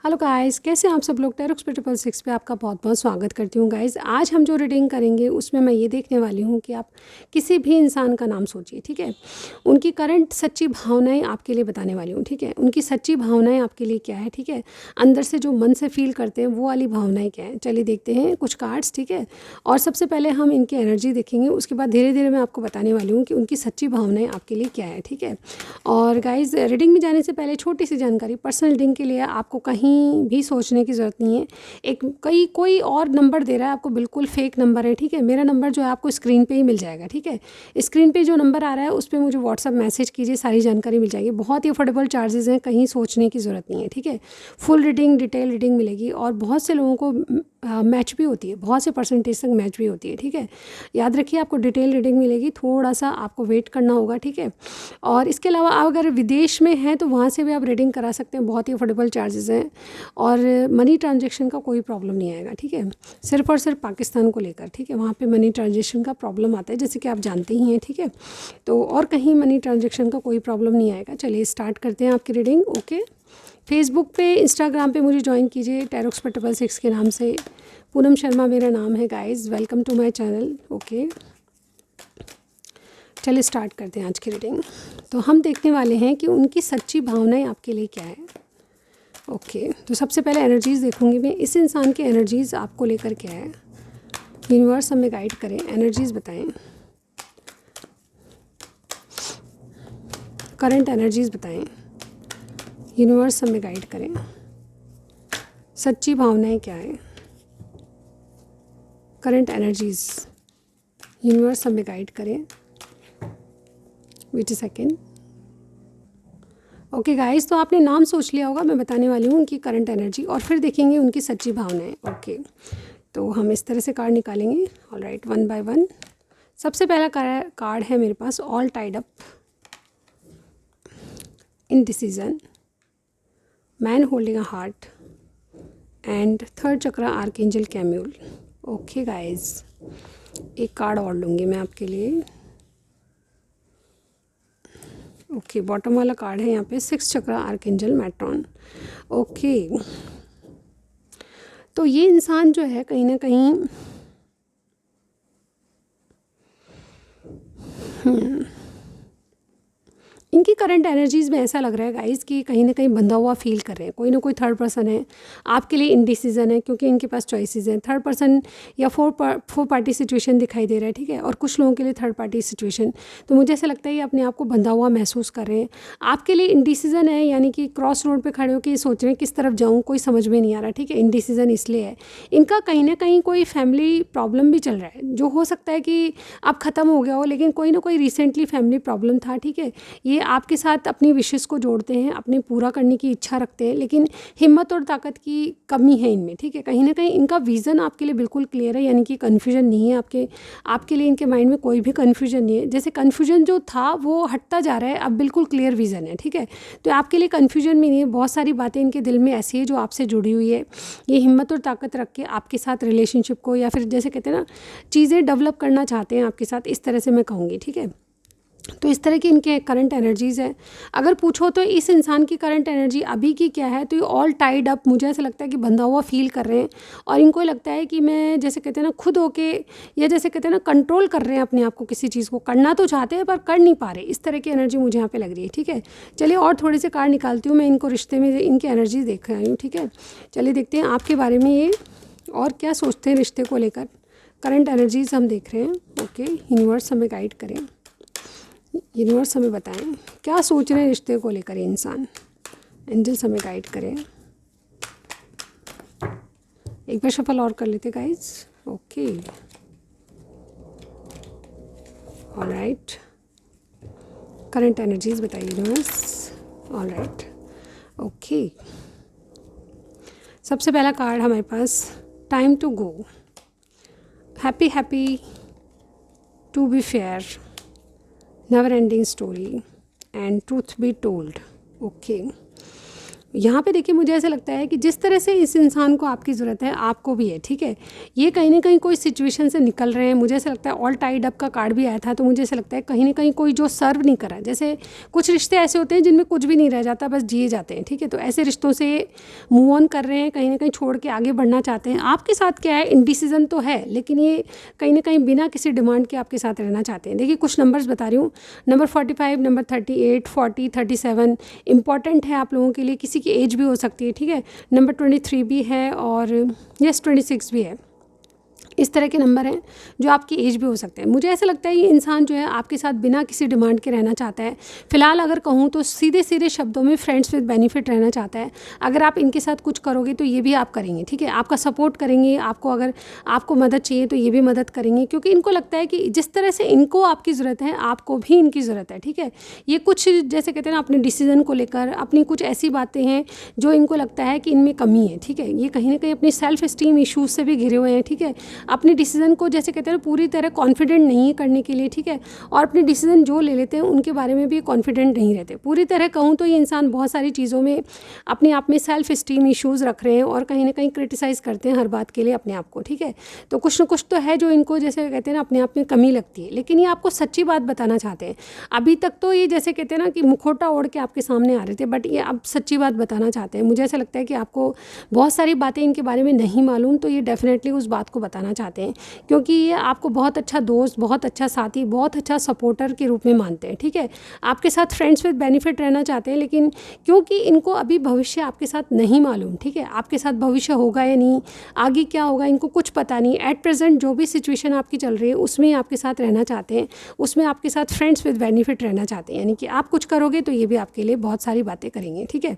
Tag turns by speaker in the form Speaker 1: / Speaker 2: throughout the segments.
Speaker 1: Hello guys, कैसे हैं आप सब लोग। टैरोक्स पे 666 पे आपका बहुत बहुत स्वागत करती हूँ गाइस। आज हम जो रीडिंग करेंगे उसमें मैं ये देखने वाली हूँ कि आप किसी भी इंसान का नाम सोचिए, ठीक है। उनकी करंट सच्ची भावनाएं आपके लिए बताने वाली हूँ, ठीक है। उनकी सच्ची भावनाएं आपके लिए क्या है, ठीक है। अंदर से जो मन से फील करते हैं वो वाली भावनाएं क्या है। चलिए देखते हैं कुछ कार्ड्स, ठीक है। और सबसे पहले हम इनकी एनर्जी देखेंगे, उसके बाद धीरे धीरे मैं आपको बताने वाली हूँ कि उनकी सच्ची भावनाएं आपके लिए क्या है, ठीक है। और गाइज, रीडिंग में जाने से पहले छोटी सी जानकारी, पर्सनल रीडिंग के लिए आपको कहीं भी सोचने की ज़रूरत नहीं है। कोई और नंबर दे रहा है आपको, बिल्कुल फेक नंबर है, ठीक है। मेरा नंबर जो है आपको स्क्रीन पे ही मिल जाएगा, ठीक है। स्क्रीन पे जो नंबर आ रहा है उस पर मुझे व्हाट्सअप मैसेज कीजिए, सारी जानकारी मिल जाएगी। बहुत ही अफोर्डेबल चार्जेस हैं, कहीं सोचने की ज़रूरत नहीं है, ठीक है। फुल रीडिंग, डिटेल रीडिंग मिलेगी और बहुत से लोगों को मैच भी होती है, बहुत से परसेंटेज तक मैच भी होती है, ठीक है। याद रखिए, आपको डिटेल रीडिंग मिलेगी, थोड़ा सा आपको वेट करना होगा, ठीक है। और इसके अलावा आप अगर विदेश में हैं तो वहाँ से भी आप रीडिंग करा सकते हैं, बहुत ही अफोर्डेबल चार्जेस हैं और मनी ट्रांजैक्शन का कोई प्रॉब्लम नहीं आएगा, ठीक है। सिर्फ और सिर्फ पाकिस्तान को लेकर, ठीक है। वहाँ पे मनी ट्रांजैक्शन का प्रॉब्लम आता है, जैसे कि आप जानते ही हैं, ठीक है। तो और कहीं मनी ट्रांजैक्शन का कोई प्रॉब्लम नहीं आएगा। चलिए स्टार्ट करते हैं आपकी रीडिंग। ओके, फेसबुक पे, इंस्टाग्राम पे मुझे ज्वाइन कीजिए, टैरोक्स पे 666 के नाम से। पूनम शर्मा मेरा नाम है guys, welcome to my channel. Okay, चलिए स्टार्ट करते हैं आज की रीडिंग। तो हम देखने वाले हैं कि उनकी सच्ची भावनाएं आपके लिए क्या है। ओके, तो सबसे पहले एनर्जीज़ देखूंगी मैं, इस इंसान की एनर्जीज़ आपको लेकर क्या है। यूनिवर्स हमें गाइड करें, एनर्जीज़ बताएं, करंट एनर्जीज़ बताएं, यूनिवर्स हमें गाइड करें। सच्ची भावनाएं क्या है, करंट एनर्जीज़, यूनिवर्स हमें गाइड करें। Wait a second. Okay guys, तो आपने नाम सोच लिया होगा, मैं बताने वाली हूँ उनकी करंट एनर्जी और फिर देखेंगे उनकी सच्ची भावनाएं। ओके, तो हम इस तरह से कार्ड निकालेंगे, ऑलराइट, वन बाय वन। सबसे पहला कार्ड है मेरे पास, all tied up, indecision, man holding a heart and third chakra archangel Camael. Okay guys, एक कार्ड और लूँगी मैं आपके लिए। ओके, बॉटम वाला कार्ड है यहाँ पे, 6 चक्रा आर्कएंजल मैट्रॉन। ओके, तो ये इंसान जो है कहीं ना कहीं इनकी करंट एनर्जीज़ में ऐसा लग रहा है गाइस कि कहीं ना कहीं बंधा हुआ फील कर रहे हैं। कोई ना कोई थर्ड पर्सन है आपके लिए, इनडिसीजन है क्योंकि इनके पास चॉइसेस हैं। थर्ड पर्सन या फोर पार्टी सिचुएशन दिखाई दे रहा है, ठीक है। और कुछ लोगों के लिए थर्ड पार्टी सिचुएशन। तो मुझे ऐसा लगता है ये अपने आप को बंधा हुआ महसूस कर रहे हैं। आपके लिए इनडिसीजन है, यानी कि क्रॉस रोड पर खड़े होकर ये सोच रहे हैं किस तरफ जाऊँ, कोई समझ में नहीं आ रहा, ठीक है। इनडिसीजन इसलिए है, इनका कहीं ना कहीं कोई फैमिली प्रॉब्लम भी चल रहा है, जो हो सकता है कि अब ख़त्म हो गया हो, लेकिन कोई ना कोई रिसेंटली फैमिली प्रॉब्लम था, ठीक है। ये आपके साथ अपनी विशेस को जोड़ते हैं, अपने पूरा करने की इच्छा रखते हैं, लेकिन हिम्मत और ताकत की कमी है इनमें, ठीक है। कहीं ना कहीं इनका विज़न आपके लिए बिल्कुल क्लियर है, यानी कि कन्फ्यूजन नहीं है आपके लिए, इनके माइंड में कोई भी कन्फ्यूजन नहीं है। जैसे कन्फ्यूजन जो था वो हटता जा रहा है, अब बिल्कुल क्लियर विज़न है, ठीक है। तो आपके लिए कन्फ्यूजन भी नहीं है, बहुत सारी बातें इनके दिल में ऐसी है जो आपसे जुड़ी हुई है। ये हिम्मत और ताकत रख के आपके साथ रिलेशनशिप को, या फिर जैसे कहते हैं ना, चीज़ें डेवलप करना चाहते हैं आपके साथ, इस तरह से मैं कहूँगी, ठीक है। तो इस तरह की इनके करंट एनर्जीज़ है। अगर पूछो तो इस इंसान की करंट एनर्जी अभी की क्या है, तो ये ऑल टाइड अप, मुझे ऐसा लगता है कि बंधा हुआ फील कर रहे हैं और इनको लगता है कि मैं, जैसे कहते हैं ना, खुद होके, या जैसे कहते हैं ना, कंट्रोल कर रहे हैं अपने आप को, किसी चीज़ को करना तो चाहते हैं पर कर नहीं पा रहे। इस तरह की एनर्जी मुझे यहाँ पे लग रही है, ठीक है। चलिए और थोड़े से कार्ड निकालती हूँ मैं, इनको रिश्ते में इनकी एनर्जी देख रही हूँ, ठीक है। चलिए देखते हैं आपके बारे में ये और क्या सोचते हैं रिश्ते को लेकर। करंट एनर्जीज हम देख रहे हैं। ओके, यूनिवर्स हमें गाइड करें, यूनिवर्स हमें बताएं क्या सोच रहे हैं रिश्ते को लेकर इंसान। एंजल्स हमें गाइड करें। एक बार शफल और कर लेते guys. Okay, alright, current energies बताइए यूनिवर्स। ऑलराइट, ओके, सबसे पहला कार्ड हमारे पास, time to go, happy happy, to be fair, never ending story and truth be told. Okay, यहाँ पे देखिए मुझे ऐसा लगता है कि जिस तरह से इस इंसान को आपकी ज़रूरत है आपको भी है, ठीक है। ये कहीं ना कहीं कोई सिचुएशन से निकल रहे हैं। मुझे ऐसा लगता है ऑल टाइड अप का कार्ड भी आया था, तो मुझे ऐसा लगता है कहीं ना कहीं कोई जो सर्व नहीं करा। जैसे कुछ रिश्ते ऐसे होते हैं जिनमें कुछ भी नहीं रह जाता, बस जिए जाते हैं, ठीक है। तो ऐसे रिश्तों से मूव ऑन कर रहे हैं, कहीं ना कहीं छोड़ के आगे बढ़ना चाहते हैं। आपके साथ क्या है, इनडिसीजन तो है, लेकिन ये कहीं ना कहीं बिना किसी डिमांड के आपके साथ रहना चाहते हैं। देखिए कुछ नंबर्स बता रही हूँ, नंबर 45, नंबर 38, 40, 37 इंपॉर्टेंट है आप लोगों के लिए। किसी की एज भी हो सकती है, ठीक है। नंबर 23 भी है और यस 26 भी है। इस तरह के नंबर हैं जो आपकी एज भी हो सकते हैं। मुझे ऐसा लगता है ये इंसान जो है आपके साथ बिना किसी डिमांड के रहना चाहता है। फ़िलहाल अगर कहूँ तो सीधे सीधे शब्दों में फ्रेंड्स विद बेनिफिट रहना चाहता है। अगर आप इनके साथ कुछ करोगे तो ये भी आप करेंगे, ठीक है। आपका सपोर्ट करेंगे, आपको अगर आपको मदद चाहिए तो ये भी मदद करेंगे, क्योंकि इनको लगता है कि जिस तरह से इनको आपकी ज़रूरत है आपको भी इनकी ज़रूरत है, ठीक है। ये कुछ जैसे कहते हैं ना अपने डिसीज़न को लेकर अपनी कुछ ऐसी बातें हैं जो इनको लगता है कि इनमें कमी है, ठीक है। ये कहीं ना कहीं अपनी सेल्फ इस्टीम इशूज़ से भी घिरे हुए हैं, ठीक है। अपने डिसीज़न को जैसे कहते हैं पूरी तरह कॉन्फिडेंट नहीं करने के लिए, ठीक है। और अपने डिसीज़न जो ले लेते हैं उनके बारे में भी कॉन्फिडेंट नहीं रहते। पूरी तरह कहूँ तो ये इंसान बहुत सारी चीज़ों में अपने आप में सेल्फ इस्टीम इश्यूज़ रख रहे हैं और कहीं ना कहीं क्रिटिसाइज़ करते हैं हर बात के लिए अपने आप को, ठीक है। तो कुछ ना कुछ तो है जो इनको जैसे कहते हैं ना अपने आप में कमी लगती है, लेकिन ये आपको सच्ची बात बताना चाहते हैं। अभी तक तो ये जैसे कहते हैं ना कि मुखौटा ओढ़ के आपके सामने आ रहे थे, बट ये अब सच्ची बात बताना चाहते हैं। मुझे ऐसा लगता है कि आपको बहुत सारी बातें इनके बारे में नहीं मालूम, तो ये डेफिनेटली उस बात को बताना चाहते हैं, क्योंकि ये आपको बहुत अच्छा दोस्त, बहुत अच्छा साथी, बहुत अच्छा सपोर्टर के रूप में मानते हैं, ठीक है। आपके साथ फ्रेंड्स विद बेनिफिट रहना चाहते हैं, लेकिन क्योंकि इनको अभी भविष्य आपके साथ नहीं मालूम, ठीक है। आपके साथ भविष्य होगा या नहीं, आगे क्या होगा इनको कुछ पता नहीं। एट प्रेजेंट जो भी सिचुएशन आपकी चल रही है उसमें आपके साथ रहना चाहते हैं, उसमें आपके साथ फ्रेंड्स विद बेनिफिट रहना चाहते हैं। यानी कि आप कुछ करोगे तो ये भी आपके लिए बहुत सारी बातें करेंगे, ठीक है।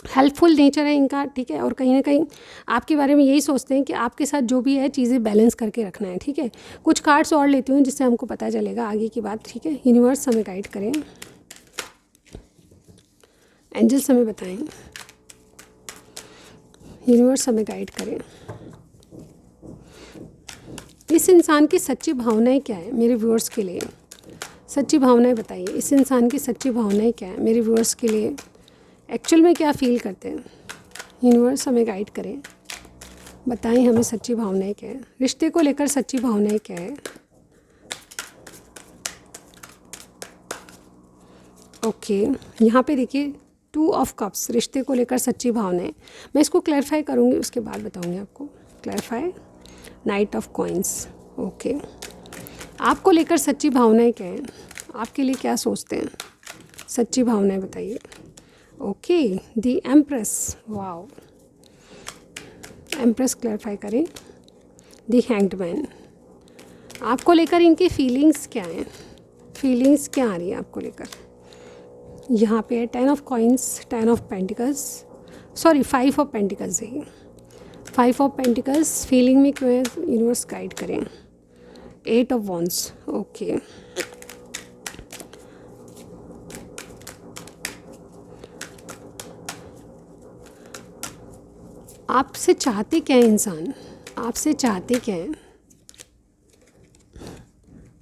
Speaker 1: हेल्पफुल नेचर है इनका, ठीक है। और कहीं ना कहीं आपके बारे में यही सोचते हैं कि आपके साथ जो भी है चीज़ें बैलेंस करके रखना है, ठीक है। कुछ कार्ड्स और लेती हूँ जिससे हमको पता चलेगा आगे की बात, ठीक है। यूनिवर्स हमें गाइड करें, एंजल्स हमें बताएं, यूनिवर्स हमें गाइड करें। इस इंसान की सच्ची भावनाएं क्या है मेरे व्यूअर्स के लिए? सच्ची भावनाएं बताइए, इस इंसान की सच्ची भावनाएं क्या है मेरे व्यूअर्स के लिए? एक्चुअल में क्या फ़ील करते हैं? यूनिवर्स हमें गाइड करें, बताएं हमें सच्ची भावनाएं क्या है, रिश्ते को लेकर सच्ची भावनाएं क्या है। ओके, यहाँ पे देखिए 2 ऑफ कप्स, रिश्ते को लेकर सच्ची भावनाएं। मैं इसको क्लैरिफाई करूँगी, उसके बाद बताऊँगी आपको। Clarify, night of coins. Okay, आपको लेकर सच्ची भावनाएं क्या हैं? आपके लिए क्या सोचते हैं? सच्ची भावनाएं बताइए। Okay, the empress, wow, empress clarify करें। द हैंग्ड मैन, आपको लेकर इनकी फीलिंग्स क्या हैं? फीलिंग्स क्या आ रही है आपको लेकर? यहाँ पे 10 of coins, 10 of pentacles, sorry 5 of pentacles है, 5 ऑफ पेंटिकल्स। फीलिंग में क्यों है? यूनिवर्स गाइड करें। 8 ऑफ वॉन्ड्स, ओके। आपसे चाहते क्या है इंसान? आपसे चाहते क्या है?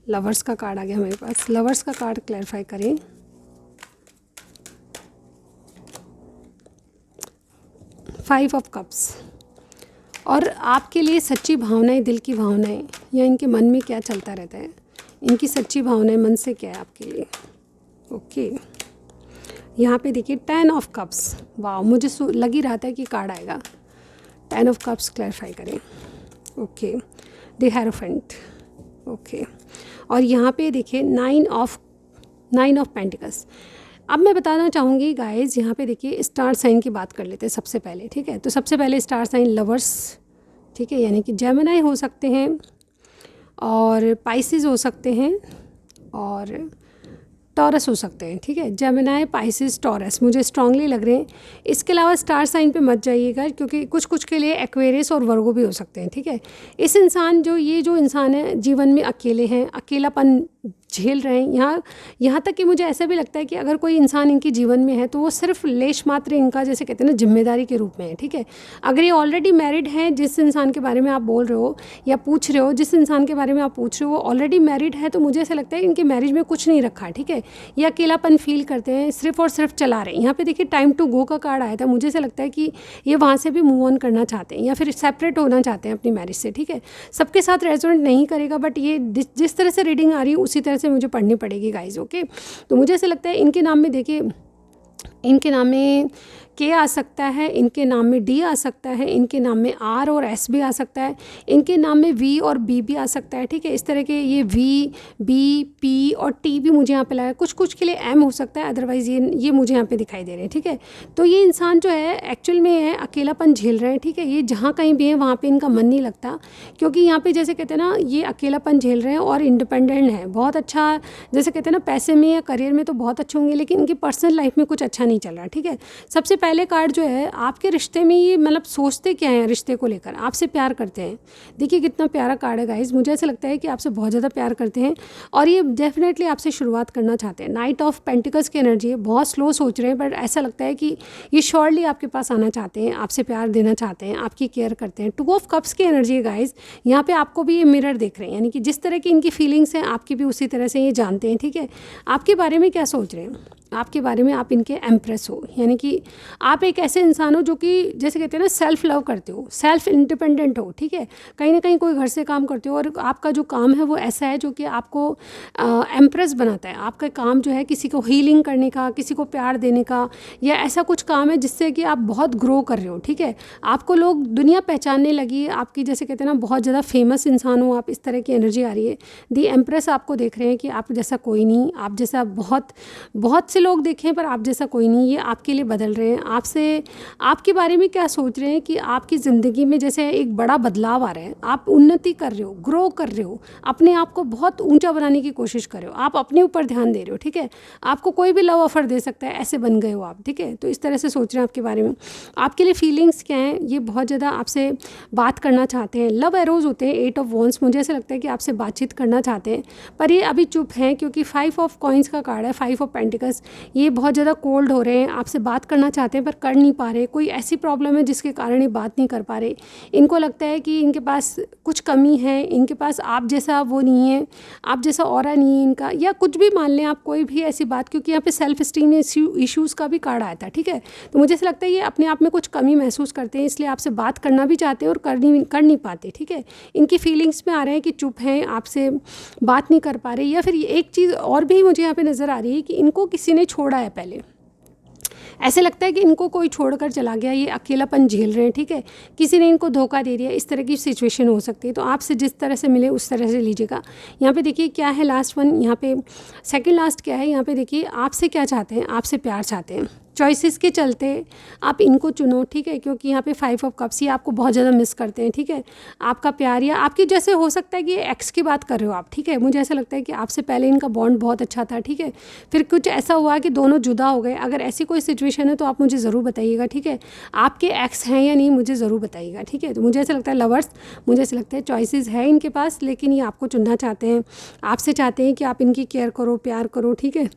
Speaker 1: लवर्स का कार्ड आ गया हमारे पास, लवर्स का कार्ड क्लैरिफाई करें। फाइव ऑफ कप्स, और आपके लिए सच्ची भावनाएं, दिल की भावनाएं, या इनके मन में क्या चलता रहता है? इनकी सच्ची भावनाएं मन से क्या है आपके लिए? ओके, यहाँ पे देखिए 10 ऑफ कप्स, वाह, मुझे लग ही रहा था कि कार्ड आएगा। 10 ऑफ कप्स क्लैरिफाई करें। Okay, the hierophant, okay. और यहाँ पे देखिए 9 ऑफ पेंटिकल्स। अब मैं बताना चाहूँगी गाइस, यहाँ पे देखिए स्टार साइन की बात कर लेते हैं सबसे पहले, ठीक है। तो सबसे पहले स्टार साइन लवर्स, ठीक है, यानी कि जेमिनी हो सकते हैं और पाइसिस हो सकते हैं और टॉरस हो सकते हैं, ठीक है। जेमिनी, पाइसिस, टॉरस मुझे स्ट्रांगली लग रहे हैं। इसके अलावा स्टार साइन पे मत जाइएगा, क्योंकि कुछ कुछ के लिए एक्वेरियस और वर्गो भी हो सकते हैं, ठीक है। इस इंसान जो इंसान है जीवन में अकेले हैं, अकेलापन झेल रहे हैं। यहाँ तक कि मुझे ऐसा भी लगता है कि अगर कोई इंसान इनके जीवन में है तो वो सिर्फ लेश मात्र इनका, जैसे कहते हैं ना, जिम्मेदारी के रूप में है, ठीक है। अगर ये ऑलरेडी मैरिड हैं, जिस इंसान के बारे में आप बोल रहे हो या पूछ रहे हो, जिस इंसान के बारे में आप पूछ रहे हो वो ऑलरेडी मैरिड है, तो मुझे ऐसा लगता है इनके मैरिज में कुछ नहीं रखा है, ठीक है। ये अकेलापन फील करते हैं, सिर्फ और सिर्फ चला रहे हैं। यहाँ पे देखिए टाइम टू गो का कार्ड आया था, मुझे ऐसा लगता है कि ये वहाँ से भी मूव ऑन करना चाहते हैं या फिर सेपरेट होना चाहते हैं अपनी मैरिज से, ठीक है। सबके साथ रेजोनेट नहीं करेगा, बट ये जिस तरह से रीडिंग आ रही है उसी तरह से मुझे पढ़नी पड़ेगी गाइज, ओके। तो मुझे ऐसा लगता है इनके नाम में, देखिए इनके नाम में के आ सकता है, इनके नाम में डी आ सकता है, इनके नाम में आर और एस भी आ सकता है, इनके नाम में वी और बी भी आ सकता है, ठीक है। इस तरह के ये वी, बी, पी और टी भी मुझे यहाँ पे लगा। कुछ के लिए एम हो सकता है, अदरवाइज़ ये मुझे यहाँ पे दिखाई दे रहे हैं, ठीक है। तो ये इंसान जो है एक्चुअल में है अकेलापन झेल रहे हैं, ठीक है। ये जहाँ कहीं भी है वहाँ पर इनका मन नहीं लगता, क्योंकि यहाँ पर जैसे कहते हैं ना, ये अकेलापन झेल रहे हैं और इंडिपेंडेंट है, बहुत अच्छा, जैसे कहते हैं ना, पैसे में या करियर में तो बहुत अच्छे होंगे, लेकिन इनकी पर्सनल लाइफ में कुछ अच्छा नहीं चल रहा, ठीक है। सबसे पहले कार्ड जो है आपके रिश्ते में, ये मतलब सोचते क्या हैं रिश्ते को लेकर, आपसे प्यार करते हैं। देखिए कितना प्यारा कार्ड है गाइस, मुझे ऐसा लगता है कि आपसे बहुत ज़्यादा प्यार करते हैं और ये डेफिनेटली आपसे शुरुआत करना चाहते हैं। नाइट ऑफ पेंटिकल्स की एनर्जी है, बहुत स्लो सोच रहे हैं, बट ऐसा लगता है कि ये श्योरली आपके पास आना चाहते हैं, आपसे प्यार देना चाहते हैं, आपकी केयर करते हैं। 2 ऑफ कप्स की एनर्जी है गाइस, यहाँ पे आपको भी ये मिरर देख रहे हैं, यानी कि जिस तरह की इनकी फीलिंग्स हैं आपकी भी उसी तरह से ये जानते हैं, ठीक है। आपके बारे में क्या सोच रहे हैं, आपके बारे में, आप इनके एम्प्रेस हो, यानी कि आप एक ऐसे इंसान हो जो कि जैसे कहते हैं ना सेल्फ लव करते हो, सेल्फ इंडिपेंडेंट हो, ठीक है। कहीं ना कहीं कोई घर से काम करते हो और आपका जो काम है वो ऐसा है जो कि आपको एम्प्रेस बनाता है। आपका काम जो है किसी को हीलिंग करने का, किसी को प्यार देने का, या ऐसा कुछ काम है जिससे कि आप बहुत ग्रो कर रहे हो, ठीक है। आपको लोग, दुनिया पहचानने लगी आपकी, जैसे कहते हैं ना बहुत ज़्यादा फेमस इंसान हो आप, इस तरह की एनर्जी आ रही है। दी एम्प्रेस आपको देख रहे हैं कि आप जैसा कोई नहीं, आप जैसा बहुत से लोग देखें पर आप जैसा कोई नहीं, ये आपके लिए बदल रहे हैं। आपसे, आपके बारे में क्या सोच रहे हैं कि आपकी ज़िंदगी में जैसे एक बड़ा बदलाव आ रहा है, आप उन्नति कर रहे हो, ग्रो कर रहे हो, अपने आप को बहुत ऊंचा बनाने की कोशिश कर रहे हो, आप अपने ऊपर ध्यान दे रहे हो, ठीक है। आपको कोई भी लव ऑफर दे सकता है, ऐसे बन गए हो आप, ठीक है। तो इस तरह से सोच रहे हैं आपके बारे में। आपके लिए फीलिंग्स क्या हैं, ये बहुत ज़्यादा आपसे बात करना चाहते हैं। लव एरोज होते हैं, 8 ऑफ वॉन्ड्स, मुझे ऐसा लगता है कि आपसे बातचीत करना चाहते हैं, पर ये अभी चुप हैं क्योंकि 5 ऑफ कॉइन्स का कार्ड है, 5 ऑफ पेंटिकल्स। ये बहुत ज़्यादा कोल्ड हो रहे हैं, आपसे बात करना चाहते हैं पर कर नहीं पा रहे। कोई ऐसी प्रॉब्लम है जिसके कारण ये बात नहीं कर पा रहे। इनको लगता है कि इनके पास कुछ कमी है, इनके पास आप जैसा वो नहीं है, आप जैसा ऑरा नहीं है इनका, या कुछ भी मान लें आप, कोई भी ऐसी बात, क्योंकि यहाँ पे सेल्फ स्टीम इश्यूज़ का भी कार्ड आया था, ठीक है। तो मुझे ऐसा लगता है ये अपने आप में कुछ कमी महसूस करते हैं, इसलिए आपसे बात करना भी चाहते हैं और कर नहीं पाते, ठीक है। इनकी फीलिंग्स में आ रहे हैं कि चुप हैं, आपसे बात नहीं कर पा रहे। या फिर एक चीज़ और भी मुझे यहाँ पे नज़र आ रही है कि इनको किसी ने छोड़ा है पहले, ऐसे लगता है कि इनको कोई छोड़कर चला गया, ये अकेलापन झेल रहे हैं, ठीक है। किसी ने इनको धोखा दे दिया, इस तरह की सिचुएशन हो सकती है। तो आपसे जिस तरह से मिले उस तरह से लीजिएगा। यहाँ पे देखिए क्या है लास्ट वन, यहाँ पे सेकंड लास्ट क्या है, यहाँ पे देखिए आपसे क्या चाहते हैं, आपसे प्यार चाहते हैं। चॉइसेस के चलते आप इनको चुनो, ठीक है, क्योंकि यहाँ पे 5 ऑफ कप्स, ये आपको बहुत ज़्यादा मिस करते हैं, ठीक है। आपका प्यार, या आपकी जैसे हो सकता है कि एक्स की बात कर रहे हो आप, ठीक है। मुझे ऐसा लगता है कि आपसे पहले इनका बॉन्ड बहुत अच्छा था, ठीक है। फिर कुछ ऐसा हुआ कि दोनों जुदा हो गए। अगर ऐसी कोई सिचुएशन है तो आप मुझे ज़रूर बताइएगा, ठीक है। आपके एक्स हैं या नहीं मुझे ज़रूर बताइएगा, ठीक है। तो मुझे ऐसा लगता है लवर्स, मुझे ऐसा लगता है चॉइसेस है इनके पास, लेकिन ये आपको चुनना चाहते हैं, आपसे चाहते हैं कि आप इनकी केयर करो, प्यार करो, ठीक है।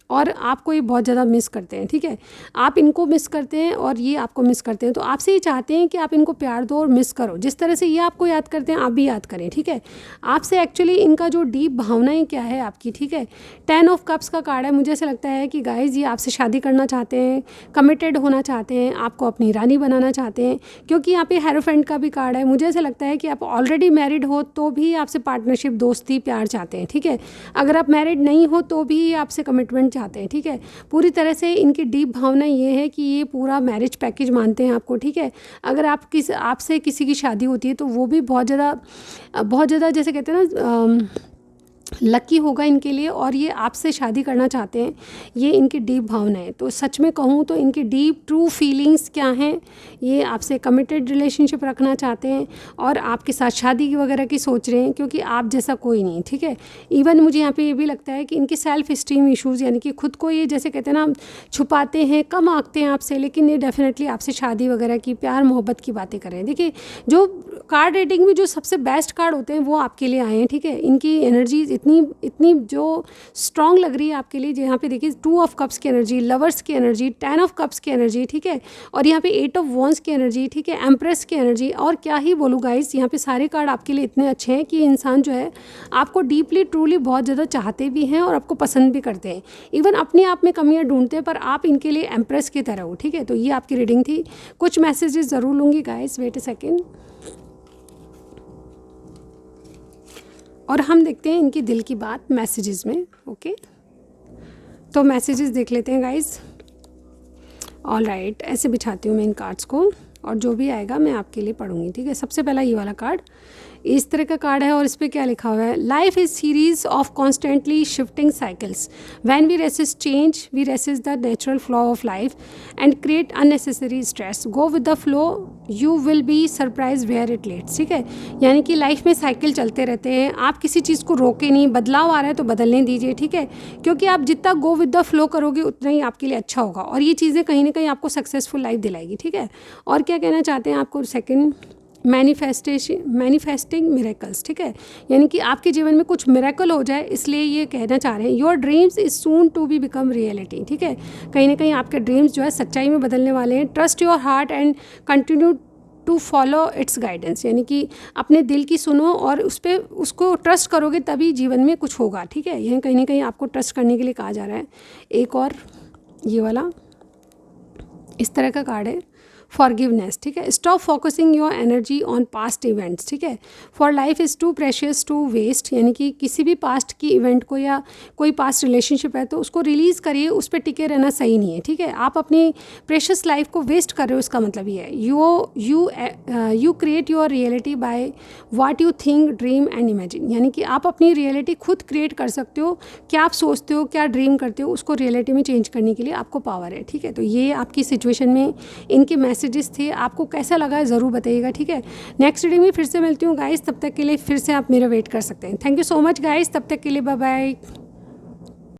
Speaker 1: और आपको ये बहुत ज़्यादा मिस करते हैं, ठीक है। आप इनको मिस करते हैं और ये आपको मिस करते हैं। तो आपसे ये चाहते हैं कि आप इनको प्यार दो और मिस करो, जिस तरह से ये आपको याद करते हैं आप भी याद करें, ठीक है। आपसे एक्चुअली इनका जो डीप भावनाएं क्या है आपकी, ठीक है। 10 ऑफ कप्स का कार्ड है, मुझे ऐसा लगता है कि गाइज ये आपसे शादी करना चाहते हैं, कमिटेड होना चाहते हैं, आपको अपनी रानी बनाना चाहते हैं, क्योंकि यहाँ पे हेरोफेंट का भी कार्ड है। मुझे ऐसा लगता है कि आप ऑलरेडी मैरिड हो तो भी आपसे पार्टनरशिप, दोस्ती, प्यार चाहते हैं, ठीक है। अगर आप मैरिड नहीं हो तो भी आपसे कमिटमेंट चाहते हैं, ठीक है। पूरी तरह से इनकी डीप भावना ये है कि ये पूरा मैरिज पैकेज मानते हैं आपको, ठीक है। अगर आपसे किसी की शादी होती है तो वो भी बहुत ज़्यादा जैसे कहते हैं ना लकी होगा इनके लिए, और ये आपसे शादी करना चाहते हैं, ये इनकी डीप भावना है। तो सच में कहूँ तो इनकी डीप ट्रू फीलिंग्स क्या हैं, ये आपसे कमिटेड रिलेशनशिप रखना चाहते हैं और आपके साथ शादी वगैरह की सोच रहे हैं, क्योंकि आप जैसा कोई नहीं, ठीक है। इवन मुझे यहाँ पे ये भी लगता है कि इनके सेल्फ स्टीम इश्यूज़, यानी कि खुद को ये जैसे कहते हैं ना छुपाते हैं, कम आंकते हैं आपसे, लेकिन ये डेफिनेटली आपसे शादी वगैरह की, प्यार मोहब्बत की बातें करें। देखिए जो कार्ड रीडिंग में जो सबसे बेस्ट कार्ड होते हैं वो आपके लिए आए हैं, ठीक है। इनकी एनर्जीज इतनी जो स्ट्रॉन्ग लग रही है आपके लिए। यहाँ पे देखिए 2 ऑफ कप्स की एनर्जी, लवर्स की एनर्जी, 10 ऑफ कप्स की एनर्जी, ठीक है। और यहाँ पे 8 ऑफ वॉन्स की एनर्जी, ठीक है, एम्प्रेस की एनर्जी। और क्या ही बोलूँ गाइस, यहाँ पे सारे कार्ड आपके लिए इतने अच्छे हैं कि इंसान जो है आपको डीपली ट्रूली बहुत ज़्यादा चाहते भी हैं और आपको पसंद भी करते हैं। इवन अपने आप में कमियाँ ढूंढते हैं पर आप इनके लिए एम्प्रेस की तरह हो, ठीक है। तो ये आपकी रीडिंग थी। कुछ मैसेजेस ज़रूर लूँगी गाइस, वेट अ सेकेंड। और हम देखते हैं इनकी दिल की बात मैसेजेस में, ओके। तो मैसेजेस देख लेते हैं गाइस। ऑल राइट, ऐसे बिछाती हूँ मैं इन कार्ड्स को और जो भी आएगा मैं आपके लिए पढ़ूंगी, ठीक है। सबसे पहला ये वाला कार्ड, इस तरह का कार्ड है और इस पर क्या लिखा हुआ है, life is series of constantly shifting cycles, when we resist change we resist the natural flow of life and create unnecessary stress, go with the flow, you will be surprise where it leads, ठीक है। यानी कि life में cycle चलते रहते हैं, आप किसी चीज़ को रोके नहीं, बदलाव आ रहा है तो बदलने दीजिए, ठीक है। क्योंकि आप जितना गो विद द फ्लो करोगे उतना ही आपके लिए अच्छा होगा और ये चीज़ें कहीं ना कहीं आपको सक्सेसफुल लाइफ दिलाएगी, ठीक है। और क्या कहना चाहते हैं आपको, सेकंड, मैनिफेस्टिंग मिरेकल्स, ठीक है। यानी कि आपके जीवन में कुछ मिरेकल हो जाए, इसलिए ये कहना चाह रहे हैं your dreams is soon to be become reality, ठीक है। कहीं ना कहीं आपके ड्रीम्स जो है सच्चाई में बदलने वाले हैं। Trust your heart and continue to follow its guidance, यानी कि अपने दिल की सुनो और उसको ट्रस्ट करोगे तभी जीवन में कुछ होगा, ठीक है। यह कहीं ना कहीं आपको ट्रस्ट करने के लिए कहा जा रहा है। एक और ये वाला इस तरह का कार्ड है, फॉरगिवनेस, ठीक है। Stop focusing your energy on past events, ठीक है। For life is too precious to waste, यानी कि किसी भी पास्ट की इवेंट को या कोई पास्ट रिलेशनशिप है तो उसको रिलीज़ करिए, उस पर टिके रहना सही नहीं है, ठीक है। आप अपनी प्रेशियस लाइफ को वेस्ट कर रहे हो, इसका मतलब ये है you create your reality by what you think, dream and imagine, यानी कि आप अपनी रियलिटी खुद क्रिएट कर सकते हो। क्या आप सोचते हो, क्या ड्रीम करते हो, उसको रियलिटी में चेंज करने के लिए आपको पावर है, ठीक है। तो ये आपकी सिचुएशन में इनके मैसेजेस थे। आपको कैसा लगा ज़रूर बताइएगा, ठीक है। नेक्स्ट रीडिंग में फिर से मिलती हूँ गाइस, तब तक के लिए फिर से आप मेरा वेट कर सकते हैं। Thank you so much guys, तब तक के लिए बाय बाय।